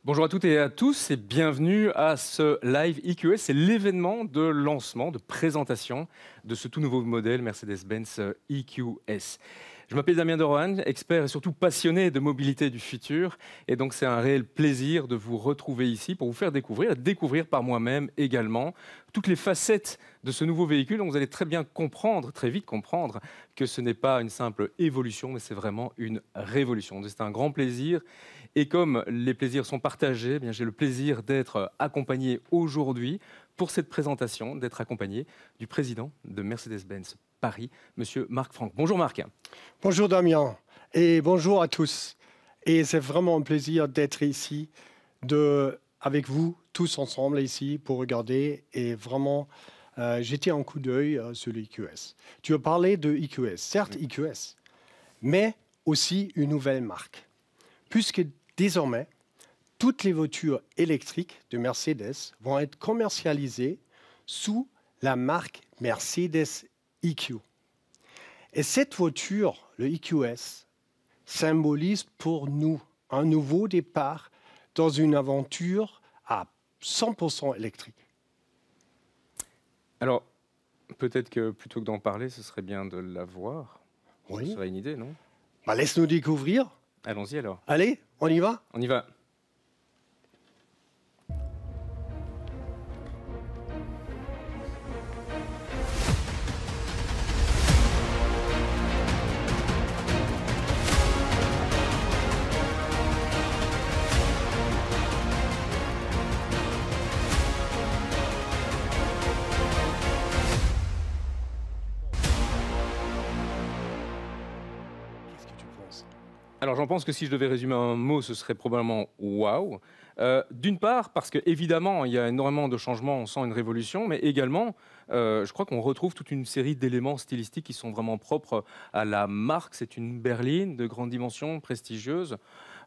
Bonjour à toutes et à tous et bienvenue à ce live EQS. C'est l'événement de lancement, de présentation de ce tout nouveau modèle Mercedes-Benz EQS. Je m'appelle Damien de Rohan, expert et surtout passionné de mobilité du futur. Et donc c'est un réel plaisir de vous retrouver ici pour vous faire découvrir par moi-même également toutes les facettes de ce nouveau véhicule. Donc vous allez très bien comprendre, très vite comprendre que ce n'est pas une simple évolution, mais c'est vraiment une révolution. C'est un grand plaisir. Et comme les plaisirs sont partagés, eh bien, j'ai le plaisir d'être accompagné aujourd'hui pour cette présentation, d'être accompagné du président de Mercedes-Benz Paris, Monsieur Marc Franck. Bonjour Marc. Bonjour Damien et bonjour à tous. Et c'est vraiment un plaisir d'être ici, avec vous tous ensemble ici pour regarder et vraiment jeter un coup d'œil sur l'EQS. Tu as parlé de EQS, certes EQS, mais aussi une nouvelle marque. Puisque désormais, toutes les voitures électriques de Mercedes vont être commercialisées sous la marque Mercedes EQ. Et cette voiture, le EQS, symbolise pour nous un nouveau départ dans une aventure à 100% électrique. Alors, peut-être que plutôt que d'en parler, ce serait bien de la voir. Oui. Ce serait une idée, non? Laisse-nous découvrir. Allons-y alors. Allez, on y va? On y va. Qu'est-ce que tu penses? Alors j'en pense que si je devais résumer un mot, ce serait probablement waouh. D'une part, parce qu'évidemment, il y a énormément de changements, on sent une révolution, mais également, je crois qu'on retrouve toute une série d'éléments stylistiques qui sont vraiment propres à la marque. C'est une berline de grande dimension, prestigieuse.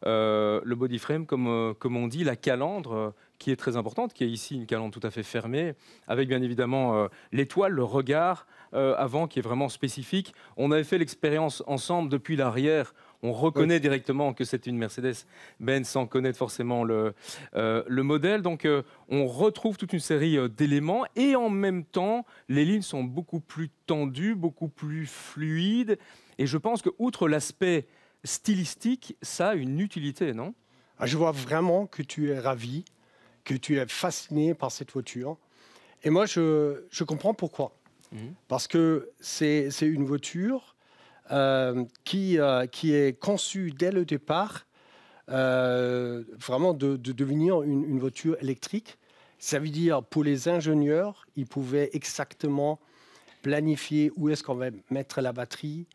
Le body frame, comme on dit, la calandre, qui est très importante, qui est ici une calandre tout à fait fermée, avec bien évidemment l'étoile, le regard avant, qui est vraiment spécifique. On avait fait l'expérience ensemble depuis l'arrière. On reconnaît directement que c'est une Mercedes-Benz sans connaître forcément le modèle. Donc, on retrouve toute une série d'éléments et en même temps, les lignes sont beaucoup plus tendues, beaucoup plus fluides. Et je pense que, outre l'aspect stylistique, ça a une utilité, non? Je vois vraiment que tu es ravi, que tu es fasciné par cette voiture. Et moi, je comprends pourquoi. Parce que c'est une voiture qui est conçue dès le départ vraiment de devenir une voiture électrique. Ça veut dire, pour les ingénieurs, ils pouvaient exactement planifier où est-ce qu'on va mettre la batterie,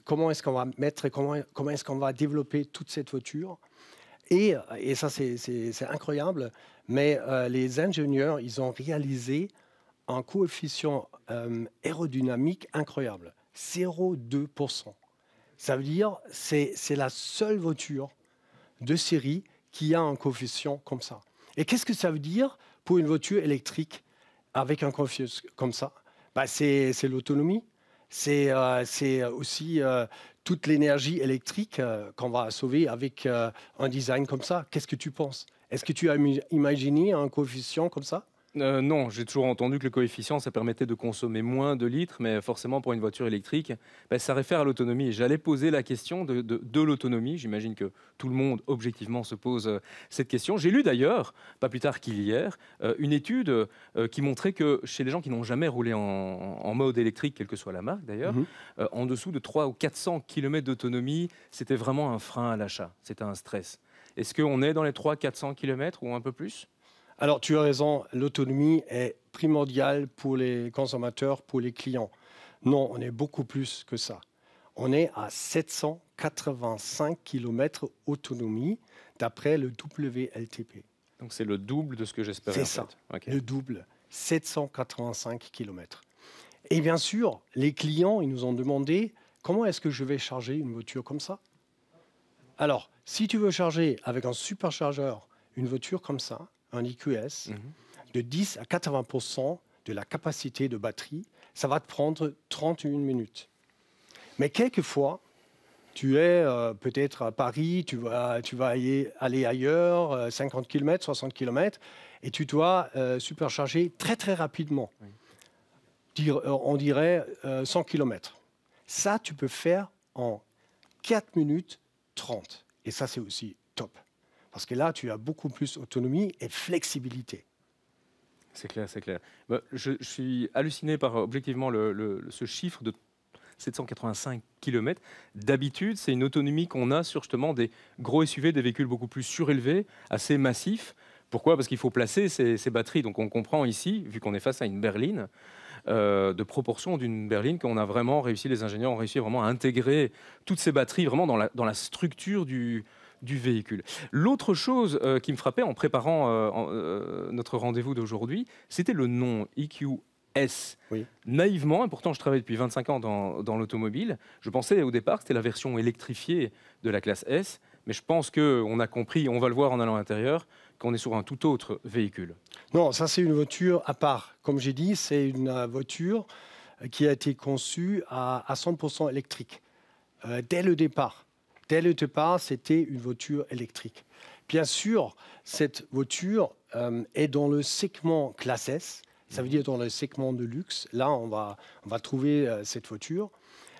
comment est-ce qu'on va mettre, comment est-ce qu'on va développer toute cette voiture. Et ça, c'est incroyable. Mais les ingénieurs, ils ont réalisé un coefficient aérodynamique incroyable, 0,2%. Ça veut dire que c'est la seule voiture de série qui a un coefficient comme ça. Et qu'est-ce que ça veut dire pour une voiture électrique avec un coefficient comme ça? C'est l'autonomie, c'est aussi toute l'énergie électrique qu'on va sauver avec un design comme ça. Qu'est-ce que tu penses? Est-ce que tu as imaginé un coefficient comme ça? Non, j'ai toujours entendu que le coefficient, ça permettait de consommer moins de litres, mais forcément pour une voiture électrique, ça réfère à l'autonomie. Et j'allais poser la question de l'autonomie. J'imagine que tout le monde, objectivement, se pose cette question. J'ai lu d'ailleurs, pas plus tard qu'hier, une étude qui montrait que chez les gens qui n'ont jamais roulé en mode électrique, quelle que soit la marque d'ailleurs, en dessous de 300 ou 400 km d'autonomie, c'était vraiment un frein à l'achat. C'était un stress. Est-ce qu'on est dans les 300-400 km ou un peu plus? Alors, tu as raison, l'autonomie est primordiale pour les consommateurs, pour les clients. Non, on est beaucoup plus que ça. On est à 785 km autonomie, d'après le WLTP. Donc, c'est le double de ce que j'espérais. C'est ça, Okay. le double, 785 km. Et bien sûr, les clients, ils nous ont demandé comment est-ce que je vais charger une voiture comme ça. Alors, si tu veux charger avec un superchargeur une voiture comme ça, un EQS, de 10 à 80% de la capacité de batterie, ça va te prendre 31 minutes. Mais quelquefois, Tu es peut-être à Paris, tu vas aller ailleurs, 50 km, 60 km, et tu dois supercharger très très rapidement. Oui. On dirait 100 km. Ça, tu peux faire en 4 minutes 30. Et ça, c'est aussi top. Parce que là, tu as beaucoup plus d'autonomie et flexibilité. C'est clair, c'est clair. Bah, je suis halluciné par objectivement ce chiffre de 785 km. D'habitude, c'est une autonomie qu'on a sur justement des gros SUV, des véhicules beaucoup plus surélevés, assez massifs. Pourquoi? Parce qu'il faut placer ces batteries. Donc on comprend ici, vu qu'on est face à une berline, de proportion d'une berline qu'on a vraiment réussi, les ingénieurs ont réussi vraiment à intégrer toutes ces batteries vraiment dans la structure du véhicule. L'autre chose qui me frappait en préparant notre rendez-vous d'aujourd'hui, c'était le nom EQS. Oui. Naïvement, et pourtant je travaille depuis 25 ans dans l'automobile, je pensais au départ que c'était la version électrifiée de la classe S, mais je pense qu'on a compris, on va le voir en allant à l'intérieur, qu'on est sur un tout autre véhicule. Non, ça c'est une voiture à part. Comme j'ai dit, c'est une voiture qui a été conçue à 100% électrique. Dès le départ. Dès le départ, c'était une voiture électrique. Bien sûr, cette voiture est dans le segment classe S, ça veut dire dans le segment de luxe. Là, on va trouver cette voiture.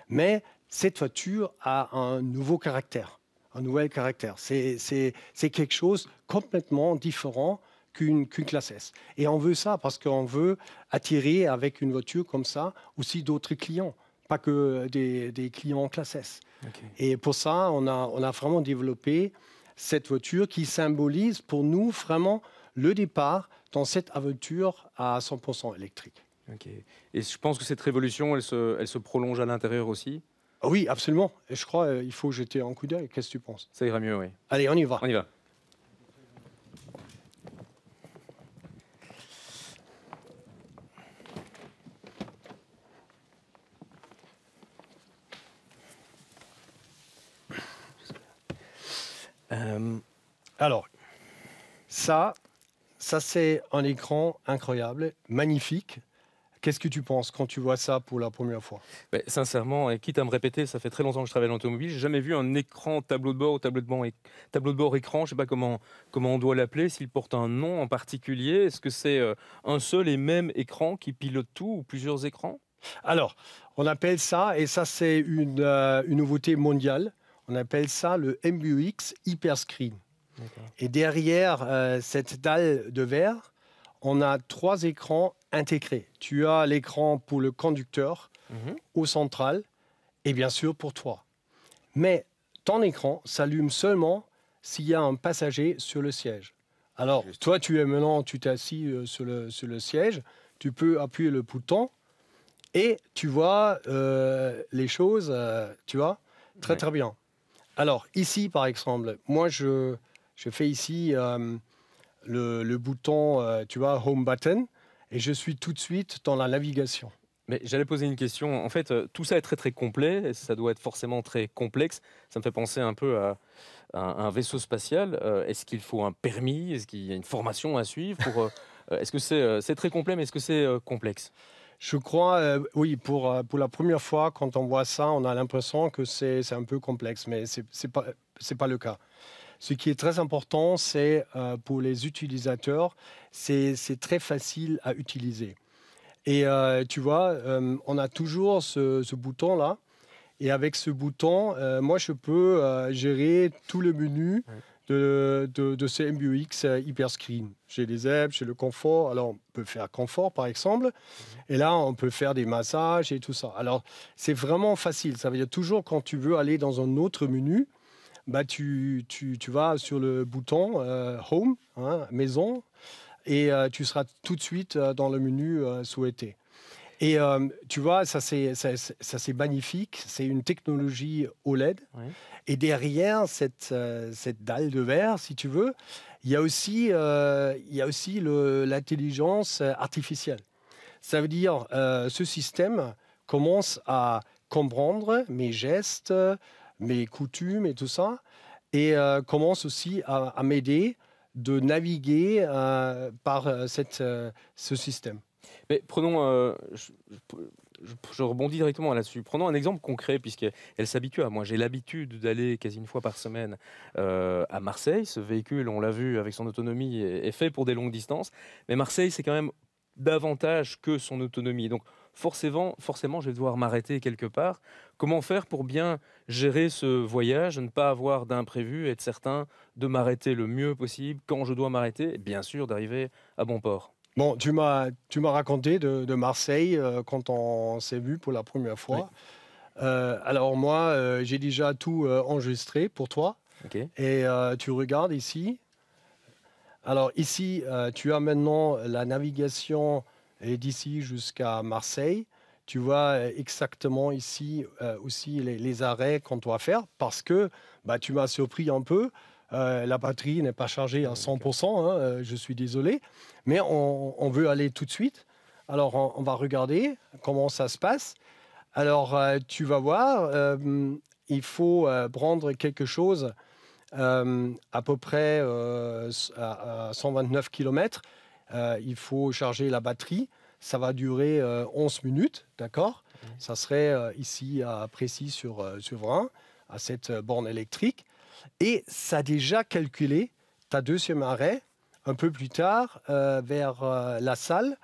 Mais cette voiture a un nouveau caractère, un nouvel caractère. C'est quelque chose complètement différent qu'une classe S. Et on veut ça parce qu'on veut attirer avec une voiture comme ça aussi d'autres clients, pas que des clients en classe S. Okay. Et pour ça, on a vraiment développé cette voiture qui symbolise pour nous vraiment le départ dans cette aventure à 100% électrique. Okay. Et je pense que cette révolution, elle se prolonge à l'intérieur aussi. Oui, absolument. Et je crois qu'il faut jeter un coup d'œil. Qu'est-ce que tu penses? Ça ira mieux, oui. Allez, on y va. On y va. Alors, ça c'est un écran incroyable, magnifique. Qu'est-ce que tu penses quand tu vois ça pour la première fois? Ben, sincèrement, et quitte à me répéter, ça fait très longtemps que je travaille dans l'automobile, j'ai jamais vu un écran tableau de bord ou tableau de bord écran, je ne sais pas comment on doit l'appeler, s'il porte un nom en particulier. Est-ce que c'est un seul et même écran qui pilote tout ou plusieurs écrans? Alors, on appelle ça, et ça c'est une nouveauté mondiale, on appelle ça le MBUX Hyperscreen. Et derrière cette dalle de verre, on a 3 écrans intégrés. Tu as l'écran pour le conducteur au central et bien sûr pour toi. Mais ton écran s'allume seulement s'il y a un passager sur le siège. Alors, toi, tu t'es assis sur le siège, tu peux appuyer le bouton et tu vois les choses, tu vois, très très bien. Alors, ici, par exemple, moi, je fais ici le bouton, tu vois, Home Button, et je suis tout de suite dans la navigation. Mais j'allais poser une question. En fait, tout ça est très très complet, et ça doit être forcément très complexe. Ça me fait penser un peu à un vaisseau spatial. Est-ce qu'il faut un permis? Est-ce qu'il y a une formation à suivre pour, est-ce que c'est très complet, mais est-ce que c'est complexe? Je crois, oui, pour la première fois, quand on voit ça, on a l'impression que c'est un peu complexe, mais ce n'est pas le cas. Ce qui est très important, c'est pour les utilisateurs, c'est très facile à utiliser. Et tu vois, on a toujours ce bouton-là. Et avec ce bouton, moi, je peux gérer tout le menu de ce MBUX Hyperscreen. J'ai les apps, j'ai le confort. Alors, on peut faire confort, par exemple. Et là, on peut faire des massages et tout ça. Alors, c'est vraiment facile. Ça veut dire toujours quand tu veux aller dans un autre menu, bah, tu vas sur le bouton Home, hein, Maison, et tu seras tout de suite dans le menu souhaité. Et tu vois, ça c'est magnifique, c'est une technologie OLED. Oui. Et derrière cette dalle de verre, si tu veux, il y a aussi l'intelligence artificielle. Ça veut dire ce système commence à comprendre mes gestes, mes coutumes et tout ça, et commence aussi à m'aider de naviguer par ce système. Mais prenons, je rebondis directement là-dessus. Prenons un exemple concret, puisqu'elle s'habitue à moi. J'ai l'habitude d'aller quasi une fois par semaine à Marseille. Ce véhicule, on l'a vu avec son autonomie, est fait pour des longues distances. Mais Marseille, c'est quand même davantage que son autonomie. Donc forcément, je vais devoir m'arrêter quelque part. Comment faire pour bien gérer ce voyage, ne pas avoir d'imprévu, être certain de m'arrêter le mieux possible quand je dois m'arrêter, et bien sûr d'arriver à bon port. Bon, tu m'as raconté de Marseille quand on s'est vu pour la première Oui. fois. Alors moi, j'ai déjà tout enregistré pour toi. Ok. Et tu regardes ici. Alors ici, tu as maintenant la navigation d'ici jusqu'à Marseille. Tu vois exactement ici aussi les arrêts qu'on doit faire parce que bah, tu m'as surpris un peu. La batterie n'est pas chargée à Ok. 100%, hein, je suis désolé, mais on veut aller tout de suite. Alors on va regarder comment ça se passe. Alors tu vas voir, il faut prendre quelque chose à peu près à 129 km. Il faut charger la batterie. Ça va durer 11 minutes, d'accord? Ça serait ici à Précis sur Rhin, à cette borne électrique. Et ça a déjà calculé ta deuxième arrêt un peu plus tard vers la salle.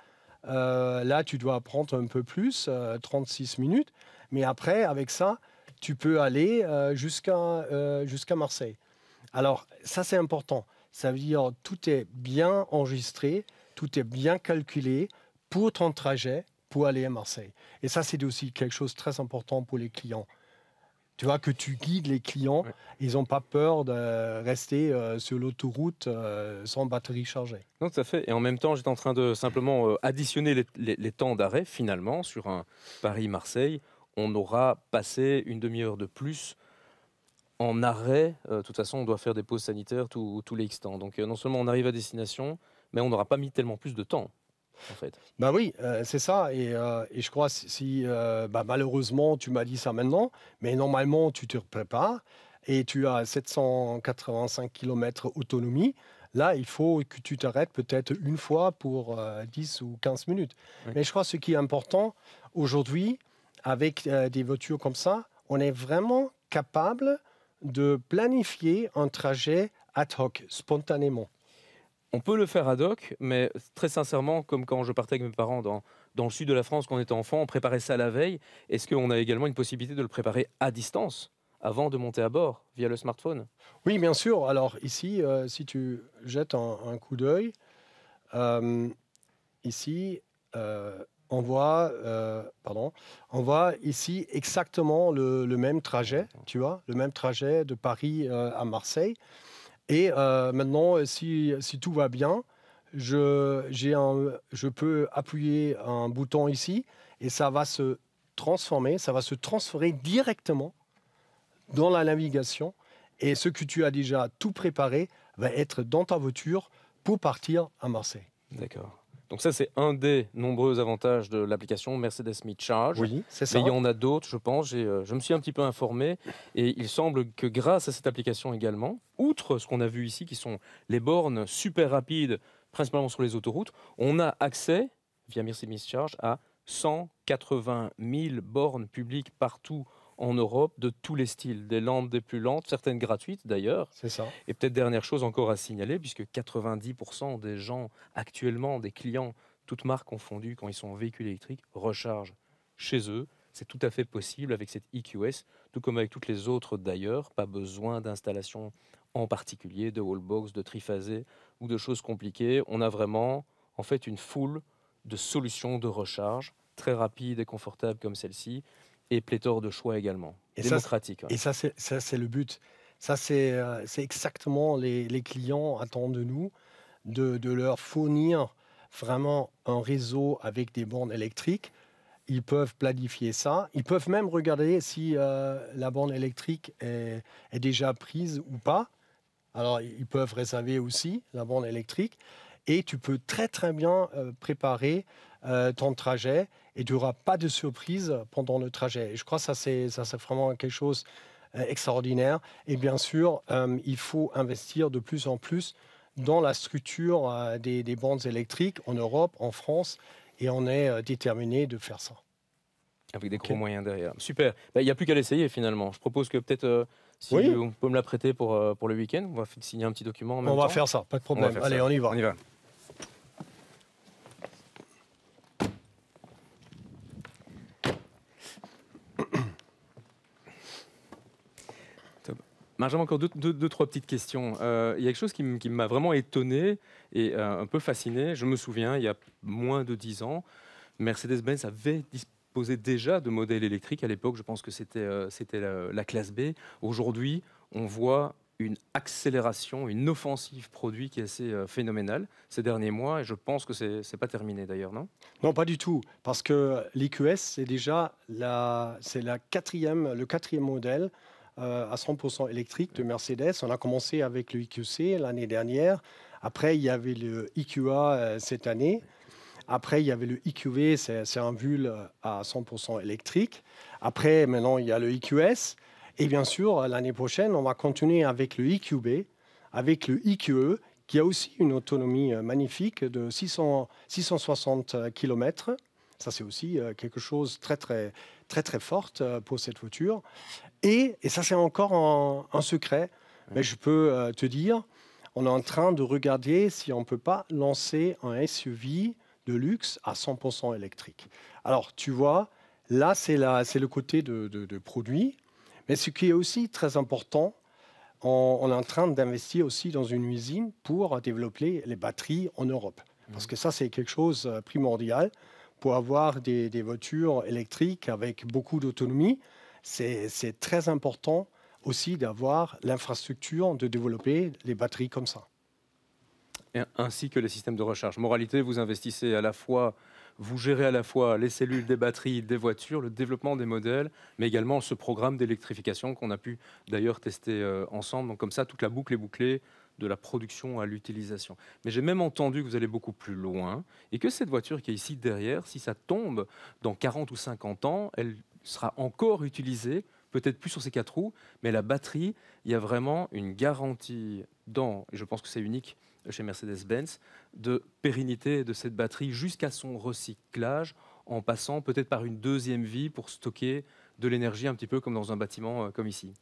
Là, tu dois prendre un peu plus, 36 minutes. Mais après, avec ça, tu peux aller jusqu'à Marseille. Alors, ça, c'est important. Ça veut dire tout est bien enregistré, tout est bien calculé pour ton trajet pour aller à Marseille. Et ça, c'est aussi quelque chose de très important pour les clients. Tu vois, que tu guides les clients, Ouais. ils n'ont pas peur de rester sur l'autoroute sans batterie chargée. Non, tout à fait. Et en même temps, j'étais en train de simplement additionner les temps d'arrêt. Finalement, sur un Paris-Marseille, on aura passé une demi-heure de plus en arrêt. De toute façon, on doit faire des pauses sanitaires tous les X temps. Donc, non seulement on arrive à destination, mais on n'aura pas mis tellement plus de temps, en fait. Bah oui, c'est ça. Et je crois si bah, malheureusement tu m'as dit ça maintenant, mais normalement tu te prépares et tu as 785 km autonomie. Là, il faut que tu t'arrêtes peut-être une fois pour 10 ou 15 minutes. Oui. Mais je crois que ce qui est important aujourd'hui, avec des voitures comme ça, on est vraiment capable de planifier un trajet ad hoc, spontanément. On peut le faire ad hoc, mais très sincèrement, comme quand je partais avec mes parents dans le sud de la France quand on était enfant, on préparait ça la veille. Est-ce qu'on a également une possibilité de le préparer à distance avant de monter à bord via le smartphone? Oui, bien sûr. Alors ici, si tu jettes un coup d'œil, euh, ici, on voit ici exactement le même trajet, tu vois, le même trajet de Paris à Marseille. Et maintenant, si tout va bien, je peux appuyer un bouton ici et ça va se transférer directement dans la navigation. Et ce que tu as déjà tout préparé va être dans ta voiture pour partir à Marseille. D'accord. Donc ça, c'est un des nombreux avantages de l'application Mercedes Me Charge. Oui, c'est Mais ça. il y en a d'autres, je pense. Je me suis un petit peu informé et il semble que grâce à cette application également, outre ce qu'on a vu ici, qui sont les bornes super rapides, principalement sur les autoroutes, on a accès, via Mercedes Me Charge, à 180 000 bornes publiques partout en Europe, de tous les styles, des lentes des plus lentes, certaines gratuites d'ailleurs. C'est ça. Et peut-être dernière chose encore à signaler, puisque 90% des gens actuellement, des clients, toutes marques confondues, quand ils sont en véhicule électrique, rechargent chez eux. C'est tout à fait possible avec cette EQS, tout comme avec toutes les autres d'ailleurs. Pas besoin d'installation en particulier, de wallbox, de triphasé ou de choses compliquées. On a vraiment en fait une foule de solutions de recharge très rapides et confortables comme celle-ci, et pléthore de choix également. Et ça, Démocratique. et ça, c'est le but. Ça, c'est exactement les clients attendent de nous, de leur fournir vraiment un réseau avec des bornes électriques. Ils peuvent planifier ça. Ils peuvent même regarder si la borne électrique est déjà prise ou pas. Alors, ils peuvent réserver aussi la borne électrique. Et tu peux très, très bien préparer ton trajet et tu n'auras pas de surprise pendant le trajet. Et je crois que ça, c'est vraiment quelque chose extraordinaire. Et bien sûr, il faut investir de plus en plus dans la structure des bornes électriques en Europe, en France, et on est déterminé de faire ça. Avec des Ok. gros moyens derrière. Super. Bah, il n'y a plus qu'à l'essayer finalement. Je propose que peut-être, si Oui, on peut me la prêter pour le week-end, on va signer un petit document en on même va temps. faire ça, pas de On va problème. faire Allez, ça. on y On va. y va. Top. Benjamin, encore deux, trois petites questions. Il y a quelque chose qui m'a vraiment étonné et un peu fasciné. Je me souviens, il y a moins de 10 ans, Mercedes-Benz avait disposé déjà de modèles électriques. À l'époque, je pense que c'était la classe B. Aujourd'hui, on voit une accélération, une offensive produit qui est assez phénoménale ces derniers mois. Et je pense que c'est pas terminé d'ailleurs, non? Non, pas du tout, parce que l'EQS, c'est déjà le quatrième modèle à 100% électrique de Mercedes. On a commencé avec le EQC l'année dernière. Après, il y avait le EQA cette année. Après, il y avait le EQV, c'est un Vulf à 100% électrique. Après, maintenant, il y a le EQS. Et bien sûr, l'année prochaine, on va continuer avec le EQB, avec le EQE, qui a aussi une autonomie magnifique de 660 km. Ça, c'est aussi quelque chose de très, très, très, très fort pour cette voiture. Et ça, c'est encore un secret. Mais je peux te dire, on est en train de regarder si on ne peut pas lancer un SUV de luxe à 100% électrique. Alors, tu vois, là, c'est le côté de produit. Mais ce qui est aussi très important, on est en train d'investir aussi dans une usine pour développer les batteries en Europe. Parce que ça, c'est quelque chose de primordial pour avoir des voitures électriques avec beaucoup d'autonomie. C'est très important aussi d'avoir l'infrastructure de développer les batteries comme ça. Ainsi que les systèmes de recharge. Moralité, vous investissez à la fois, vous gérez à la fois les cellules des batteries des voitures, le développement des modèles, mais également ce programme d'électrification qu'on a pu d'ailleurs tester ensemble. Donc comme ça, toute la boucle est bouclée de la production à l'utilisation. Mais j'ai même entendu que vous allez beaucoup plus loin et que cette voiture qui est ici derrière, si ça tombe dans 40 ou 50 ans, elle sera encore utilisée, peut-être plus sur ses 4 roues, mais la batterie, il y a vraiment une garantie et je pense que c'est unique chez Mercedes-Benz, de pérennité de cette batterie jusqu'à son recyclage, en passant peut-être par une deuxième vie pour stocker de l'énergie, un petit peu comme dans un bâtiment comme ici.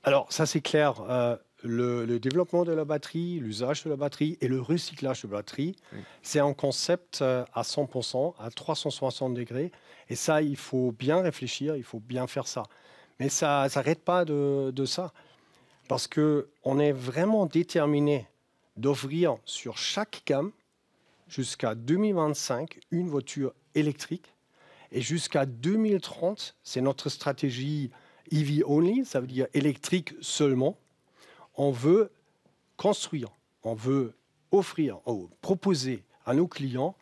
Alors, ça, c'est clair. Le développement de la batterie, l'usage de la batterie et le recyclage de la batterie, Oui. c'est un concept à 100%, à 360 degrés. Et ça, il faut bien réfléchir, il faut bien faire ça. Mais ça ne s'arrête pas de ça. Parce qu'on est vraiment déterminé d'offrir sur chaque gamme, jusqu'à 2025, une voiture électrique. Et jusqu'à 2030, c'est notre stratégie EV only, ça veut dire électrique seulement. On veut construire, on veut offrir, proposer à nos clients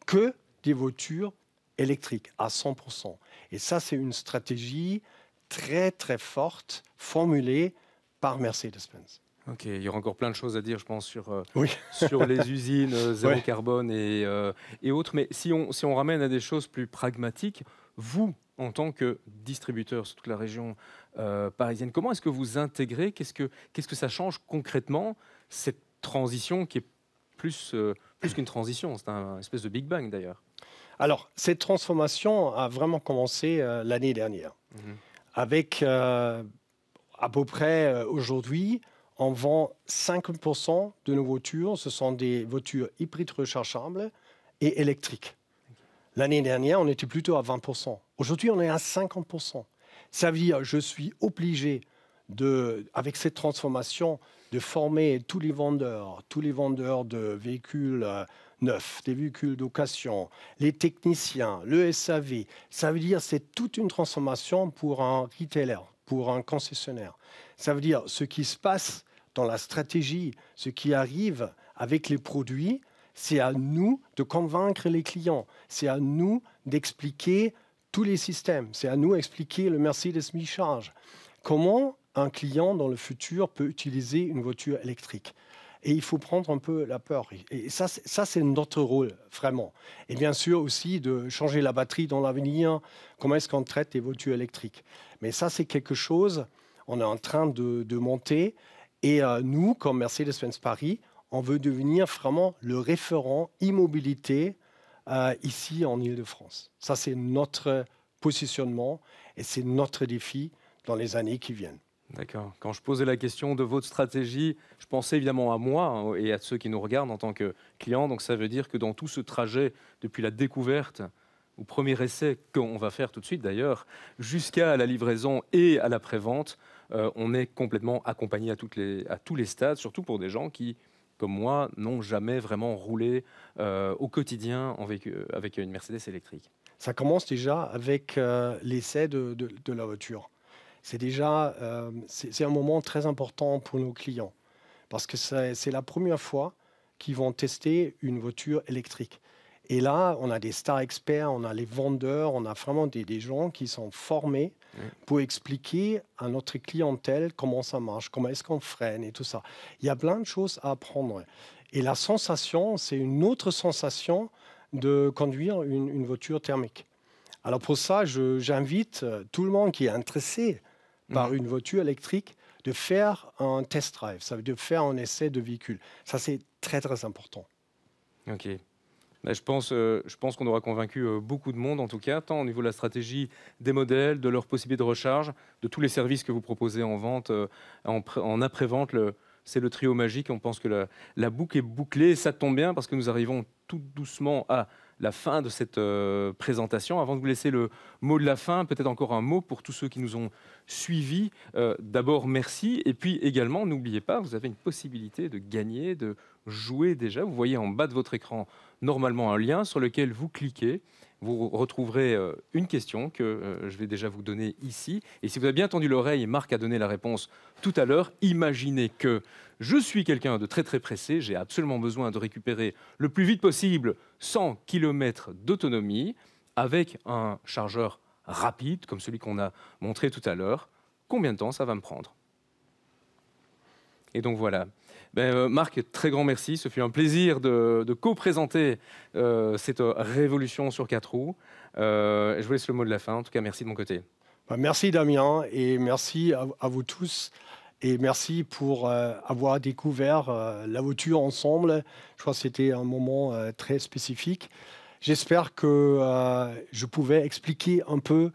que des voitures électriques à 100%. Et ça, c'est une stratégie très, très forte formulée par Mercedes-Benz. Ok, il y aura encore plein de choses à dire, je pense, Oui, sur les usines zéro ouais. carbone et autres. Mais si on ramène à des choses plus pragmatiques, vous, en tant que distributeur sur toute la région parisienne, comment est-ce que vous intégrez, qu'est-ce que ça change concrètement, cette transition qui est plus qu'une transition, c'est un espèce de Big Bang d'ailleurs. Alors, cette transformation a vraiment commencé l'année dernière. Mhm. Avec à peu près aujourd'hui, on vend 50% de nos voitures. Ce sont des voitures hybrides rechargeables et électriques. L'année dernière, on était plutôt à 20%. Aujourd'hui, on est à 50%. Ça veut dire que je suis obligé, avec cette transformation, de former tous les vendeurs de véhicules neufs, des véhicules d'occasion, les techniciens, le SAV. Ça veut dire que c'est toute une transformation pour un retailer, pour un concessionnaire. Ça veut dire ce qui se passe dans la stratégie, ce qui arrive avec les produits, c'est à nous de convaincre les clients. C'est à nous d'expliquer tous les systèmes. C'est à nous d'expliquer le Mercedes Me-Charge. Comment un client dans le futur peut utiliser une voiture électrique. Et il faut prendre un peu la peur. Et ça c'est notre rôle, vraiment. Et bien sûr aussi de changer la batterie dans l'avenir. Comment est-ce qu'on traite les voitures électriques. Mais ça, c'est quelque chose on est en train de monter. Et nous, comme Mercedes-Benz Paris, on veut devenir vraiment le référent e-mobilité ici en Île-de-France. Ça, c'est notre positionnement. Et c'est notre défi dans les années qui viennent. D'accord. Quand je posais la question de votre stratégie, je pensais évidemment à moi hein, et à ceux qui nous regardent en tant que clients. Donc ça veut dire que dans tout ce trajet, depuis la découverte, au premier essai qu'on va faire tout de suite d'ailleurs, jusqu'à la livraison et à l'après-vente, on est complètement accompagné à tous les stades, surtout pour des gens qui, comme moi, n'ont jamais vraiment roulé au quotidien avec une Mercedes électrique. Ça commence déjà avec l'essai de la voiture. C'est déjà c'est un moment très important pour nos clients parce que c'est la première fois qu'ils vont tester une voiture électrique. Et là, on a des stars experts, on a les vendeurs, on a vraiment des gens qui sont formés pour expliquer à notre clientèle comment ça marche, comment est-ce qu'on freine et tout ça. Il y a plein de choses à apprendre. Et la sensation, c'est une autre sensation de conduire une voiture thermique. Alors pour ça, j'invite tout le monde qui est intéressé par une voiture électrique de faire un test drive, ça veut dire faire un essai de véhicule. Ça, c'est très, très important. Ok. Ben, je pense qu'on aura convaincu beaucoup de monde, en tout cas, tant au niveau de la stratégie des modèles, de leurs possibilités de recharge, de tous les services que vous proposez en vente, en après-vente. C'est le trio magique. On pense que la boucle est bouclée. Ça tombe bien parce que nous arrivons tout doucement à la fin de cette présentation. Avant de vous laisser le mot de la fin, peut-être encore un mot pour tous ceux qui nous ont suivis. D'abord, merci. Et puis également, n'oubliez pas, vous avez une possibilité de gagner, de jouer déjà. Vous voyez en bas de votre écran normalement un lien sur lequel vous cliquez. Vous retrouverez une question que je vais déjà vous donner ici. Et si vous avez bien tendu l'oreille, Marc a donné la réponse tout à l'heure. Imaginez que je suis quelqu'un de très très pressé, j'ai absolument besoin de récupérer le plus vite possible 100 km d'autonomie avec un chargeur rapide, comme celui qu'on a montré tout à l'heure. Combien de temps ça va me prendre? Et donc voilà. Marc, très grand merci. Ce fut un plaisir de co-présenter cette révolution sur 4 roues. Je vous laisse le mot de la fin. En tout cas, merci de mon côté. Merci Damien et merci à vous tous. Et merci pour avoir découvert la voiture ensemble. Je crois que c'était un moment très spécifique. J'espère que je pouvais expliquer un peu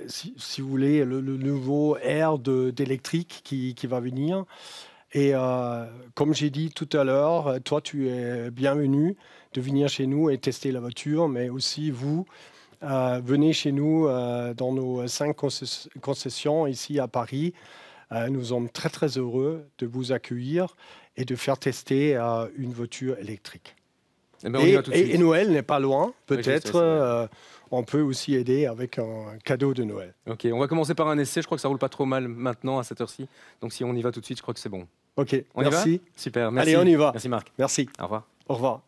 si vous voulez, le nouveau ère d'électrique qui va venir. Et comme j'ai dit tout à l'heure, toi, tu es bienvenu de venir chez nous et tester la voiture, mais aussi vous, venez chez nous dans nos 5 concessions ici à Paris. Nous sommes très, très heureux de vous accueillir et de faire tester une voiture électrique. Et Noël n'est pas loin. Peut-être on peut aussi aider avec un cadeau de Noël. Ok, on va commencer par un essai. Je crois que ça roule pas trop mal maintenant à cette heure-ci. Donc si on y va tout de suite, je crois que c'est bon. Ok, on merci. Y va Super, merci. Allez, on y va. Merci Marc. Merci. Au revoir. Au revoir.